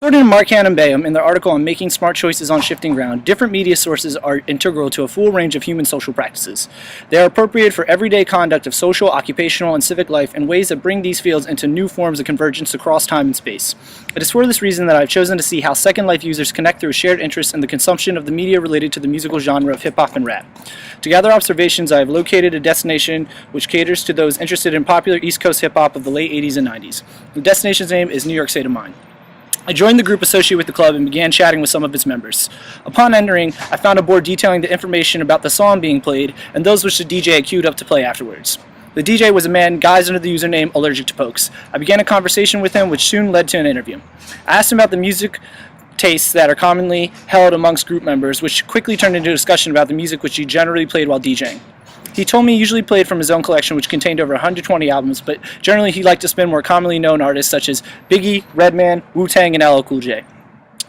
According to Marcan and Bayham in their article on Making Smart Choices on Shifting Ground, different media sources are integral to a full range of human social practices. They are appropriate for everyday conduct of social, occupational, and civic life in ways that bring these fields into new forms of convergence across time and space. It is for this reason that I have chosen to see how Second Life users connect through a shared interest in the consumption of the media related to the musical genre of hip-hop and rap. To gather observations, I have located a destination which caters to those interested in popular East Coast hip-hop of the late 80s and 90s. The destination's name is New York State of Mind. I joined the group associated with the club and began chatting with some of its members. Upon entering, I found a board detailing the information about the song being played and those which the DJ had queued up to play afterwards. The DJ was a man guised under the username Allergic to Pokes. I began a conversation with him which soon led to an interview. I asked him about the music tastes that are commonly held amongst group members, which quickly turned into a discussion about the music which he generally played while DJing. He told me he usually played from his own collection, which contained over 120 albums, but generally he liked to spin more commonly known artists such as Biggie, Redman, Wu-Tang, and LL Cool J.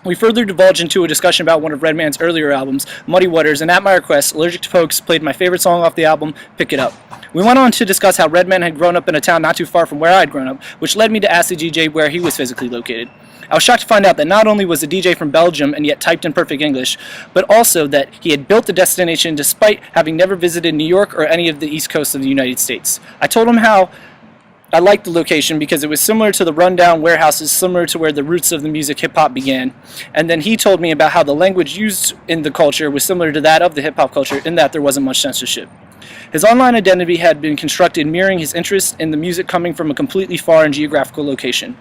We further divulged into a discussion about one of Redman's earlier albums, Muddy Waters, and at my request, Allergic to Pokes played my favorite song off the album, Pick It Up. We went on to discuss how Redman had grown up in a town not too far from where I had grown up, which led me to ask the DJ where he was physically located. I was shocked to find out that not only was the DJ from Belgium and yet typed in perfect English, but also that he had built the destination despite having never visited New York or any of the East Coast of the United States. I told him how I liked the location because it was similar to the rundown warehouses, similar to where the roots of the music hip-hop began. And then he told me about how the language used in the culture was similar to that of the hip-hop culture in that there wasn't much censorship. His online identity had been constructed mirroring his interest in the music coming from a completely foreign geographical location.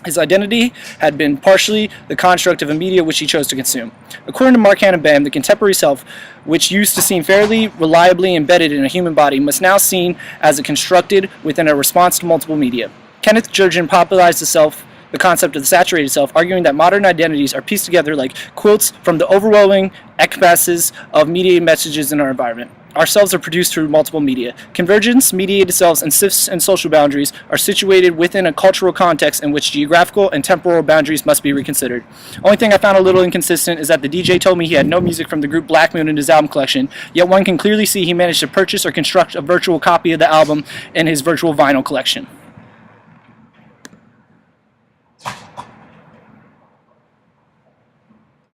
His identity had been partially the construct of a media which he chose to consume. According to Marcan and Bayham, the contemporary self, which used to seem fairly reliably embedded in a human body, must now seen as a constructed within a response to multiple media. Kenneth Jurgen popularized the concept of the saturated self, arguing that modern identities are pieced together like quilts from the overwhelming excesses of media messages in our environment. Our selves are produced through multiple media. Convergence, mediated selves, and shifts and social boundaries are situated within a cultural context in which geographical and temporal boundaries must be reconsidered. Only thing I found a little inconsistent is that the DJ told me he had no music from the group Black Moon in his album collection, yet one can clearly see he managed to purchase or construct a virtual copy of the album in his virtual vinyl collection.